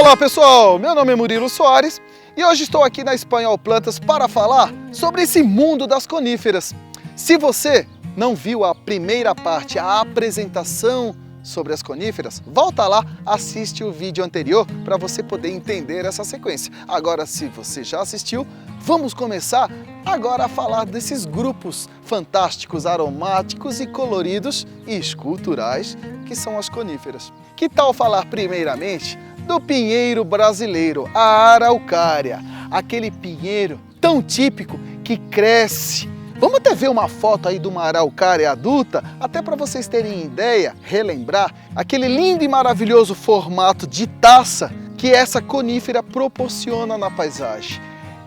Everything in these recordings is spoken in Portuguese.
Olá pessoal, meu nome é Murilo Soares e hoje estou aqui na Espanhol Plantas para falar sobre esse mundo das coníferas. Se você não viu a primeira parte, a apresentação sobre as coníferas, volta lá, assiste o vídeo anterior para você poder entender essa sequência. Agora, se você já assistiu, vamos começar agora a falar desses grupos fantásticos, aromáticos e coloridos e esculturais que são as coníferas. Que tal falar primeiramente do pinheiro brasileiro, a araucária, aquele pinheiro tão típico que cresce. Vamos até ver uma foto aí de uma araucária adulta, até para vocês terem ideia, relembrar aquele lindo e maravilhoso formato de taça que essa conífera proporciona na paisagem.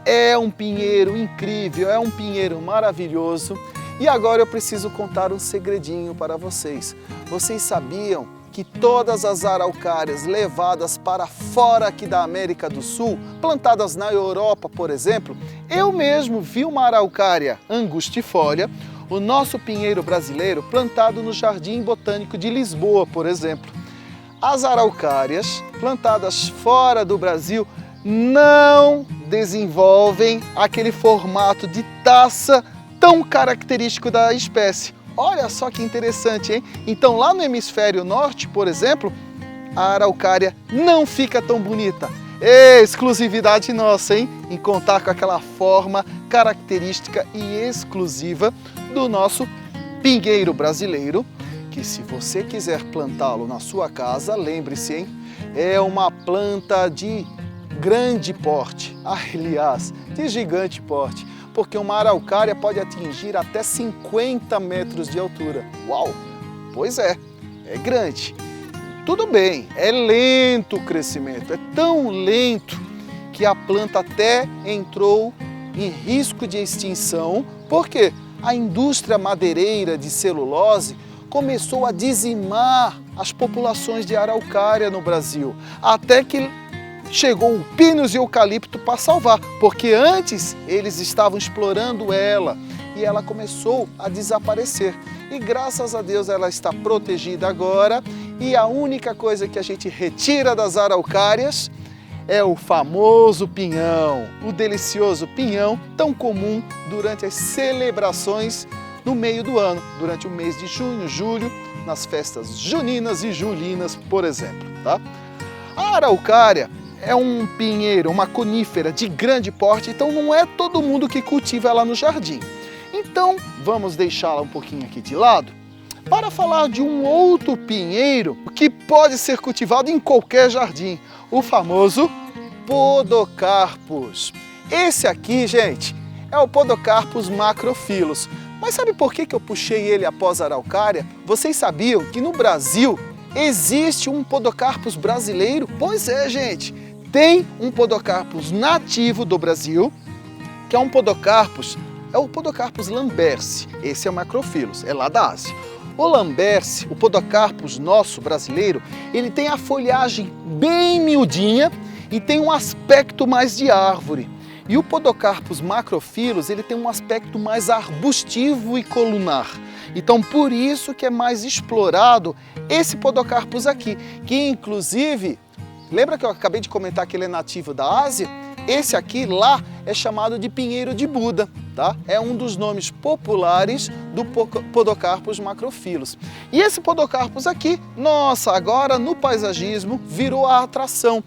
É um pinheiro incrível, é um pinheiro maravilhoso. E agora eu preciso contar um segredinho para vocês. Vocês sabiam que todas as araucárias levadas para fora aqui da América do Sul, plantadas na Europa, por exemplo, eu mesmo vi uma araucária angustifolia, o nosso pinheiro brasileiro, plantado no Jardim Botânico de Lisboa, por exemplo. As araucárias plantadas fora do Brasil não desenvolvem aquele formato de taça tão característico da espécie. Olha só que interessante, hein? Então lá no hemisfério norte, por exemplo, a araucária não fica tão bonita. Exclusividade nossa, hein? Em contar com aquela forma característica e exclusiva do nosso pinheiro brasileiro, que se você quiser plantá-lo na sua casa, lembre-se, hein? É uma planta de grande porte, aliás, de gigante porte, porque uma araucária pode atingir até 50 metros de altura. Uau! Pois é grande. Tudo bem, é lento o crescimento, é tão lento que a planta até entrou em risco de extinção, porque a indústria madeireira de celulose começou a dizimar as populações de araucária no Brasil, até que chegou o pinus e o eucalipto para salvar, porque antes eles estavam explorando ela e ela começou a desaparecer. E graças a Deus ela está protegida agora e a única coisa que a gente retira das araucárias é o famoso pinhão, o delicioso pinhão tão comum durante as celebrações no meio do ano, durante o mês de junho, julho, nas festas juninas e julinas, por exemplo, tá? A araucária é um pinheiro, uma conífera de grande porte, então não é todo mundo que cultiva ela no jardim. Então vamos deixá-la um pouquinho aqui de lado para falar de um outro pinheiro que pode ser cultivado em qualquer jardim, o famoso Podocarpus. Esse aqui, gente, é o Podocarpus macrophyllus. Mas sabe por que eu puxei ele após a araucária? Vocês sabiam que no Brasil existe um Podocarpus brasileiro? Pois é, gente. Tem um Podocarpus nativo do Brasil, que é um Podocarpus, é o Podocarpus lambersi. Esse é o macrophyllus, é lá da Ásia. O lambersi, o Podocarpus nosso brasileiro, ele tem a folhagem bem miudinha e tem um aspecto mais de árvore. E o Podocarpus macrophyllus, ele tem um aspecto mais arbustivo e colunar. Então, por isso que é mais explorado esse Podocarpus aqui, que inclusive, lembra que eu acabei de comentar que ele é nativo da Ásia? Esse aqui lá é chamado de pinheiro de Buda, tá? É um dos nomes populares do Podocarpus macrophyllus. E esse Podocarpus aqui, nossa, agora no paisagismo virou a atração.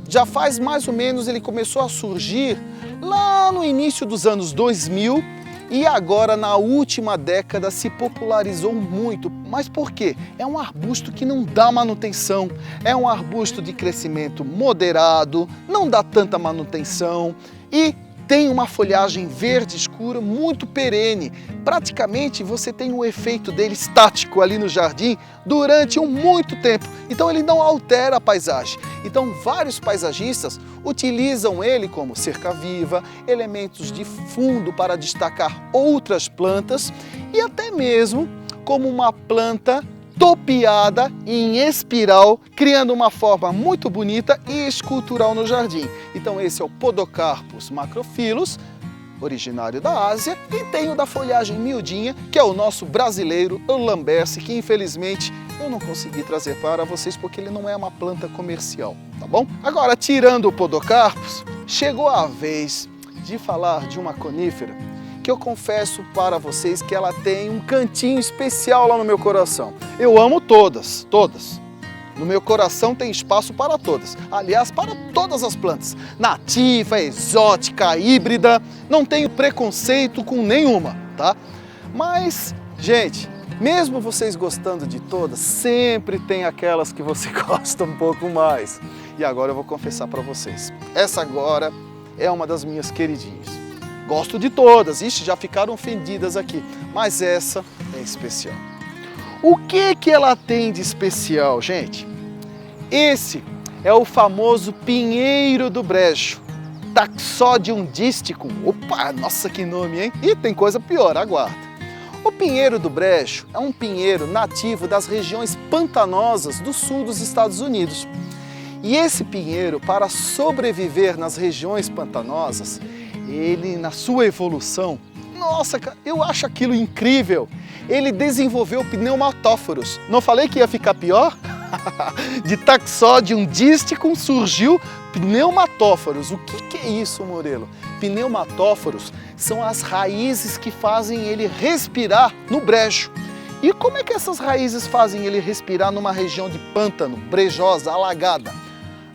Já faz mais ou menos, ele começou a surgir lá no início dos anos 2000 e agora na última década se popularizou muito. Mas por quê? É um arbusto que não dá manutenção, é um arbusto de crescimento moderado, não dá tanta manutenção e tem uma folhagem verde escura muito perene. Praticamente você tem um efeito dele estático ali no jardim durante muito tempo. Então ele não altera a paisagem. Então vários paisagistas utilizam ele como cerca viva, elementos de fundo para destacar outras plantas e até mesmo como uma planta topeada em espiral, criando uma forma muito bonita e escultural no jardim. Então esse é o Podocarpus macrophyllus, originário da Ásia, e tem o da folhagem miudinha, que é o nosso brasileiro, o lambersi, que infelizmente eu não consegui trazer para vocês porque ele não é uma planta comercial, tá bom? Agora, tirando o Podocarpus, chegou a vez de falar de uma conífera que eu confesso para vocês que ela tem um cantinho especial lá no meu coração. Eu amo todas, todas. No meu coração tem espaço para todas. Aliás, para todas as plantas. Nativa, exótica, híbrida, não tenho preconceito com nenhuma, tá? Mas, gente, mesmo vocês gostando de todas, sempre tem aquelas que você gosta um pouco mais. E agora eu vou confessar para vocês. Essa agora é uma das minhas queridinhas. Gosto de todas, ixi, já ficaram ofendidas aqui, mas essa é especial. O que ela tem de especial, gente? Esse é o famoso pinheiro do brejo, Taxodium dísticum. Opa, nossa, que nome, hein? E tem coisa pior, aguarda. O pinheiro do brejo é um pinheiro nativo das regiões pantanosas do sul dos Estados Unidos. E esse pinheiro, para sobreviver nas regiões pantanosas, ele, na sua evolução, nossa, eu acho aquilo incrível. Ele desenvolveu pneumatóforos. Não falei que ia ficar pior? De Taxodium dísticum surgiu pneumatóforos. O que é isso, Morelo? Pneumatóforos são as raízes que fazem ele respirar no brejo. E como é que essas raízes fazem ele respirar numa região de pântano, brejosa, alagada?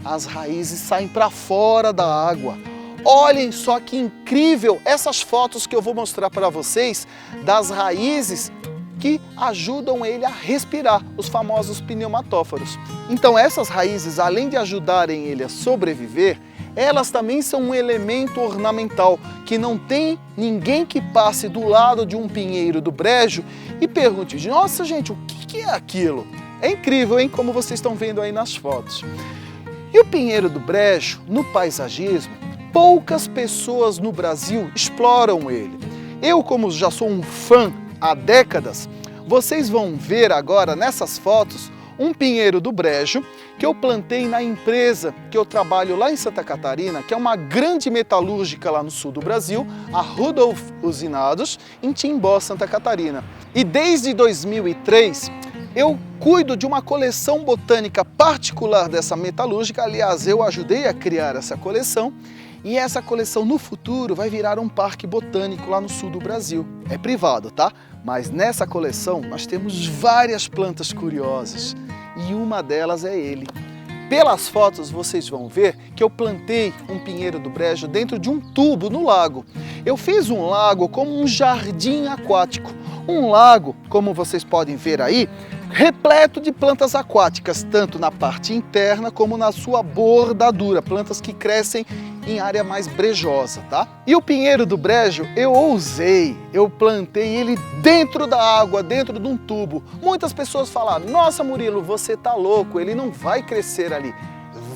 As raízes saem para fora da água. Olhem só que incrível essas fotos que eu vou mostrar para vocês das raízes que ajudam ele a respirar, os famosos pneumatóforos. Então essas raízes, além de ajudarem ele a sobreviver, elas também são um elemento ornamental que não tem ninguém que passe do lado de um pinheiro do brejo e pergunte, nossa gente, o que é aquilo? É incrível, hein? Como vocês estão vendo aí nas fotos. E o pinheiro do brejo, no paisagismo, poucas pessoas no Brasil exploram ele. Eu, como já sou um fã há décadas, vocês vão ver agora nessas fotos um pinheiro do brejo que eu plantei na empresa que eu trabalho lá em Santa Catarina, que é uma grande metalúrgica lá no sul do Brasil, a Rudolf Usinados, em Timbó, Santa Catarina. E desde 2003, eu cuido de uma coleção botânica particular dessa metalúrgica, aliás, eu ajudei a criar essa coleção, e essa coleção no futuro vai virar um parque botânico lá no sul do Brasil. É privado, tá? Mas nessa coleção nós temos várias plantas curiosas e uma delas é ele. Pelas fotos vocês vão ver que eu plantei um pinheiro do brejo dentro de um tubo no lago. Eu fiz um lago como um jardim aquático. Um lago, como vocês podem ver aí, repleto de plantas aquáticas, tanto na parte interna como na sua bordadura, plantas que crescem em área mais brejosa, tá? E o pinheiro do brejo, eu plantei ele dentro da água, dentro de um tubo. Muitas pessoas falaram, nossa Murilo, você tá louco, ele não vai crescer ali.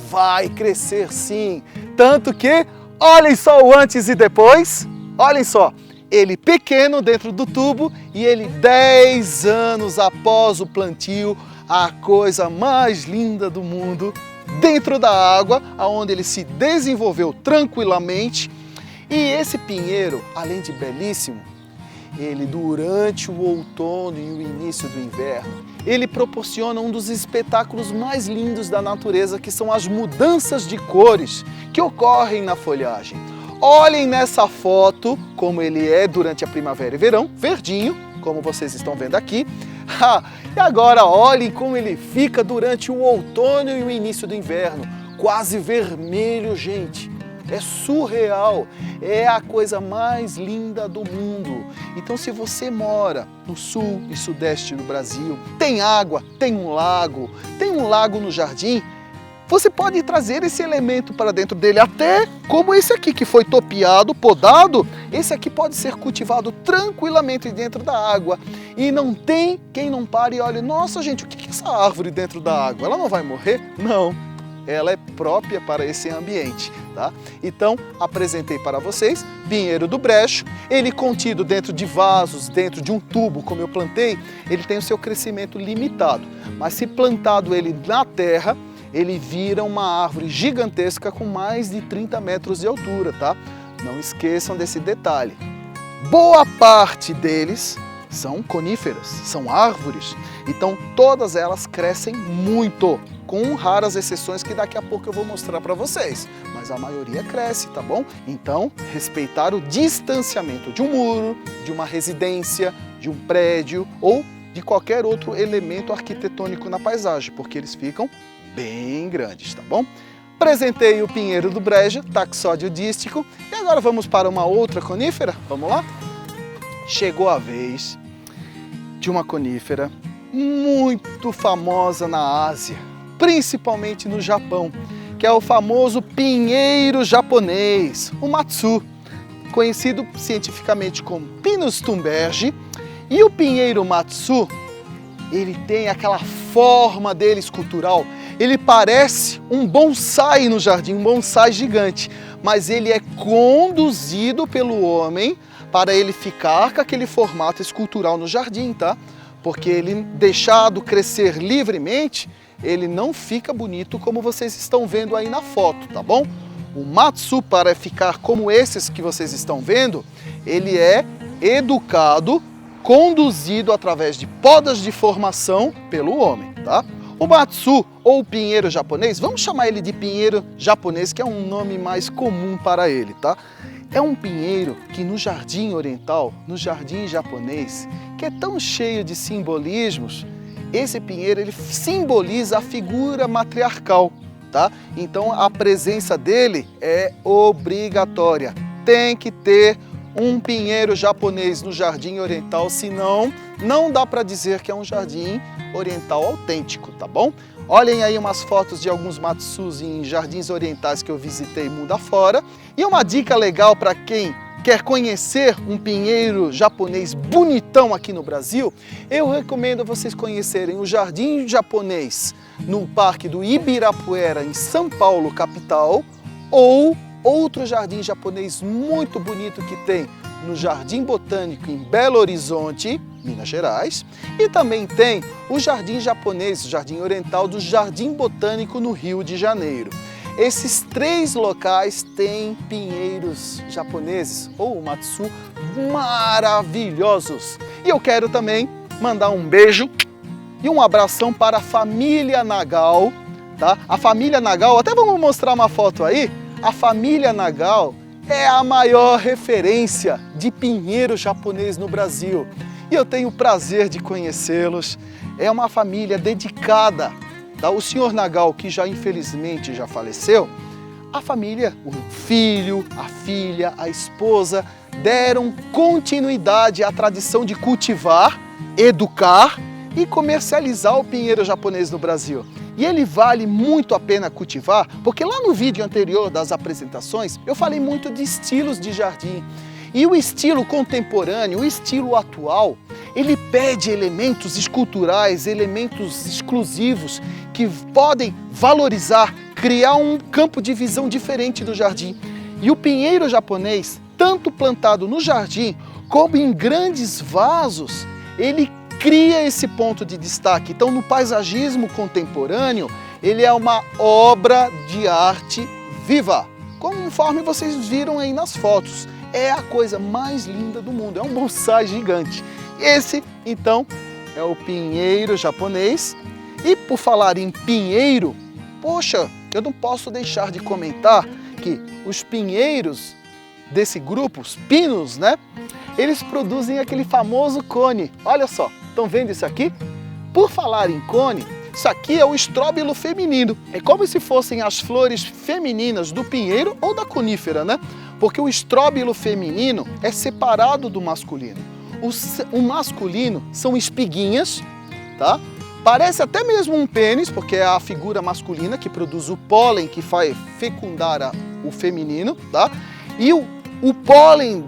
Vai crescer sim, tanto que, olhem só o antes e depois, olhem só. Ele pequeno dentro do tubo e ele 10 anos após o plantio, a coisa mais linda do mundo, dentro da água, onde ele se desenvolveu tranquilamente. E esse pinheiro, além de belíssimo, ele durante o outono e o início do inverno, ele proporciona um dos espetáculos mais lindos da natureza, que são as mudanças de cores que ocorrem na folhagem. Olhem nessa foto como ele é durante a primavera e verão, verdinho, como vocês estão vendo aqui. E agora olhem como ele fica durante o outono e o início do inverno, quase vermelho, gente. É surreal, é a coisa mais linda do mundo. Então se você mora no sul e sudeste do Brasil, tem água, tem um lago no jardim, você pode trazer esse elemento para dentro dele, até como esse aqui que foi topeado, podado, esse aqui pode ser cultivado tranquilamente dentro da água. E não tem quem não pare e olhe, nossa gente, o que é essa árvore dentro da água? Ela não vai morrer? Não, ela é própria para esse ambiente, tá? Então, apresentei para vocês pinheiro do brejo, ele contido dentro de vasos, dentro de um tubo, como eu plantei, ele tem o seu crescimento limitado. Mas se plantado ele na terra, ele vira uma árvore gigantesca com mais de 30 metros de altura, tá? Não esqueçam desse detalhe. Boa parte deles são coníferas, são árvores. Então todas elas crescem muito, com raras exceções que daqui a pouco eu vou mostrar para vocês. Mas a maioria cresce, tá bom? Então, respeitar o distanciamento de um muro, de uma residência, de um prédio ou de qualquer outro elemento arquitetônico na paisagem, porque eles ficam bem grandes, tá bom? Apresentei o pinheiro do Breja, taxódio dístico, e agora vamos para uma outra conífera, vamos lá? Chegou a vez de uma conífera muito famosa na Ásia, principalmente no Japão, que é o famoso pinheiro japonês, o Matsu, conhecido cientificamente como Pinus thunbergi. E o pinheiro Matsu, ele tem aquela forma dele escultural, ele parece um bonsai no jardim, um bonsai gigante, mas ele é conduzido pelo homem para ele ficar com aquele formato escultural no jardim, tá? Porque ele, deixado crescer livremente, ele não fica bonito como vocês estão vendo aí na foto, tá bom? O Matsu, para ficar como esses que vocês estão vendo, ele é educado, conduzido através de podas de formação pelo homem, tá? O Matsu, ou pinheiro japonês, vamos chamar ele de pinheiro japonês, que é um nome mais comum para ele, tá? É um pinheiro que no jardim oriental, no jardim japonês, que é tão cheio de simbolismos, esse pinheiro ele simboliza a figura matriarcal, tá? Então a presença dele é obrigatória. Tem que ter um pinheiro japonês no jardim oriental, senão não dá para dizer que é um jardim oriental autêntico, tá bom? Olhem aí umas fotos de alguns Matsus em jardins orientais que eu visitei mundo afora. E uma dica legal para quem quer conhecer um pinheiro japonês bonitão aqui no Brasil, eu recomendo vocês conhecerem o Jardim Japonês no Parque do Ibirapuera, em São Paulo, capital, ou outro jardim japonês muito bonito que tem no Jardim Botânico em Belo Horizonte, Minas Gerais, e também tem o Jardim Japonês, o Jardim Oriental do Jardim Botânico no Rio de Janeiro. Esses três locais têm pinheiros japoneses, ou Matsu, maravilhosos. E eu quero também mandar um beijo e um abração para a família Nagal, tá? A família Nagal, até vamos mostrar uma foto aí, a família Nagal é a maior referência de pinheiro japonês no Brasil. E eu tenho o prazer de conhecê-los. É uma família dedicada. Tá? O senhor Nagal, que já infelizmente já faleceu, a família, o filho, a filha, a esposa, deram continuidade à tradição de cultivar, educar e comercializar o pinheiro japonês no Brasil. E ele vale muito a pena cultivar, porque lá no vídeo anterior das apresentações eu falei muito de estilos de jardim. E o estilo contemporâneo, o estilo atual, ele pede elementos esculturais, elementos exclusivos que podem valorizar, criar um campo de visão diferente do jardim. E o pinheiro japonês, tanto plantado no jardim como em grandes vasos, ele cria esse ponto de destaque. Então, no paisagismo contemporâneo, ele é uma obra de arte viva, conforme vocês viram aí nas fotos. É a coisa mais linda do mundo, é um bonsai gigante. Esse, então, é o pinheiro japonês. E por falar em pinheiro, poxa, eu não posso deixar de comentar que os pinheiros desse grupo, os pinos, né? Eles produzem aquele famoso cone. Olha só, estão vendo isso aqui? Por falar em cone, isso aqui é o estróbilo feminino. É como se fossem as flores femininas do pinheiro ou da conífera, né? Porque o estróbilo feminino é separado do masculino. O masculino são espiguinhas, tá? Parece até mesmo um pênis, porque é a figura masculina que produz o pólen que faz fecundar o feminino, tá? E o pólen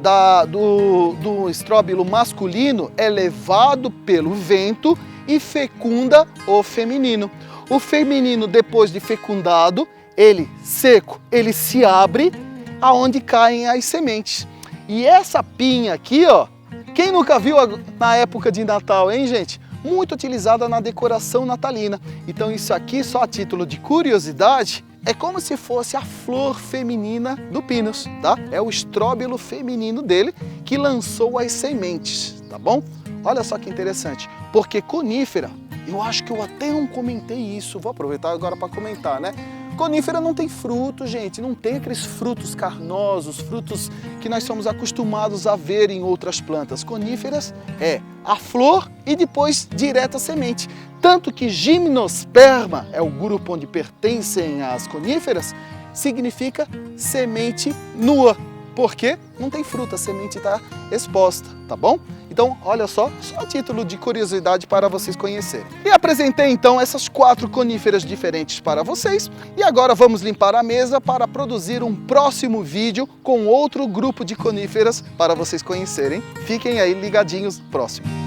do estróbilo masculino é levado pelo vento e fecunda o feminino. O feminino, depois de fecundado, ele seco, ele se abre aonde caem as sementes. E essa pinha aqui, ó, quem nunca viu na época de Natal, hein, gente? Muito utilizada na decoração natalina. Então isso aqui, só a título de curiosidade, é como se fosse a flor feminina do Pinus, tá? É o estróbilo feminino dele que lançou as sementes, tá bom? Olha só que interessante, porque conífera, eu acho que eu até não comentei isso, vou aproveitar agora para comentar, né? Conífera não tem fruto, gente, não tem aqueles frutos carnosos, frutos que nós somos acostumados a ver em outras plantas. Coníferas é a flor e depois direto a semente. Tanto que gimnosperma é o grupo onde pertencem as coníferas, significa semente nua, porque não tem fruta, a semente está exposta, tá bom? Então, olha só a título de curiosidade para vocês conhecerem. E apresentei então essas 4 coníferas diferentes para vocês. E agora vamos limpar a mesa para produzir um próximo vídeo com outro grupo de coníferas para vocês conhecerem. Fiquem aí ligadinhos próximo.